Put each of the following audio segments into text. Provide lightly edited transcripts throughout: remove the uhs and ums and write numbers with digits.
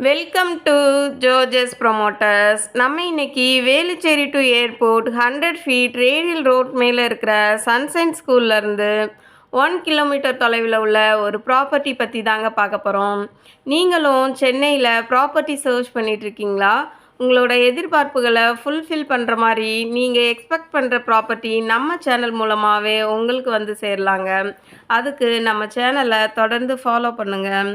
Welcome to gorges promoters. நம்ம இன்னைக்கு Velachery to airport 100 feet radial road மேலே இருக்கிற சன்சைன் ஸ்கூல்லேருந்து 1 கிலோமீட்டர் தொலைவில் உள்ள ஒரு ப்ராப்பர்ட்டி பற்றி தாங்க பார்க்க போகிறோம். நீங்களும் சென்னையில் ப்ராப்பர்ட்டி சர்ச் பண்ணிகிட்ருக்கீங்களா? உங்களோட எதிர்பார்ப்புகளை ஃபுல்ஃபில் பண்ணுற மாதிரி நீங்கள் எக்ஸ்பெக்ட் பண்ணுற ப்ராப்பர்ட்டி நம்ம சேனல் மூலமாகவே உங்களுக்கு வந்து சேரலாங்க. அதுக்கு நம்ம சேனலை தொடர்ந்து ஃபாலோ பண்ணுங்கள்.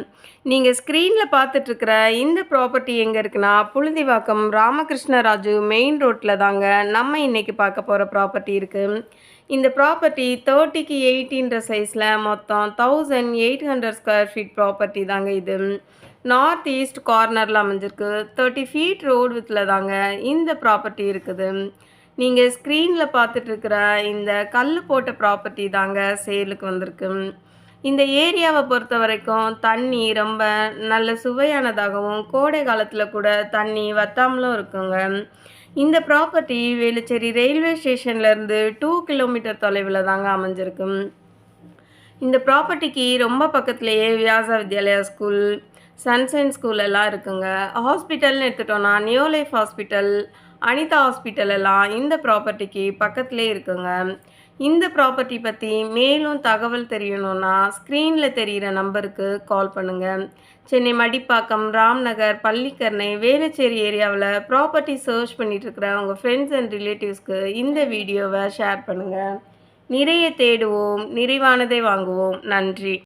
நீங்கள் ஸ்க்ரீனில் பார்த்துட்ருக்கிற இந்த ப்ராப்பர்ட்டி எங்கே இருக்குன்னா, புழுதிவாக்கம் ராமகிருஷ்ணராஜு மெயின் ரோட்டில் தாங்க நம்ம இன்றைக்கி பார்க்க போகிற ப்ராப்பர்ட்டி இருக்குது. இந்த ப்ராப்பர்ட்டி 30க்கு 80ன்ற சைஸில் மொத்தம் 1800 ஸ்கொயர் ஃபீட் ப்ராப்பர்ட்டி தாங்க இது. நார்த் ஈஸ்ட் கார்னரில் அமைஞ்சிருக்கு. 30 ஃபீட் ரோடு வித்தில் தாங்க இந்த ப்ராப்பர்ட்டி இருக்குது. நீங்கள் ஸ்க்ரீனில் பார்த்துட்ருக்கிற இந்த கல் போட்ட ப்ராப்பர்ட்டி தாங்க சேலுக்கு வந்திருக்கு. இந்த ஏரியாவை பொறுத்த வரைக்கும் தண்ணி ரொம்ப நல்ல சுவையானதாகவும் கோடை காலத்தில் கூட தண்ணி வத்தாமலும் இருக்குங்க. இந்த ப்ராப்பர்ட்டி வேலுச்சேரி ரயில்வே ஸ்டேஷன்லேருந்து 2 கிலோமீட்டர் தொலைவில் தாங்க அமைஞ்சிருக்கு. இந்த ப்ராப்பர்ட்டிக்கு ரொம்ப பக்கத்துலேயே Vyasa Vidyalaya school, sunshine school எல்லாம் இருக்குங்க. ஹாஸ்பிட்டல்னு எடுத்துட்டோன்னா new life hospital, Anitha hospital எல்லாம் இந்த ப்ராப்பர்ட்டிக்கு பக்கத்துலேயே இருக்குங்க. இந்த ப்ராப்பர்ட்டி பற்றி மேலும் தகவல் தெரியணுன்னா ஸ்க்ரீனில் தெரிகிற நம்பருக்கு கால் பண்ணுங்கள். சென்னை மடிப்பாக்கம், ராம்நகர், பள்ளிக்கரணை, வேலுச்சேரி ஏரியாவில் ப்ராப்பர்ட்டி சர்ச் பண்ணிகிட்ருக்கிற உங்கள் ஃப்ரெண்ட்ஸ் அண்ட் ரிலேட்டிவ்ஸ்க்கு இந்த வீடியோவை ஷேர் பண்ணுங்கள். நிறைய தேடுவோம், நிறைவானதை வாங்குவோம். நன்றி.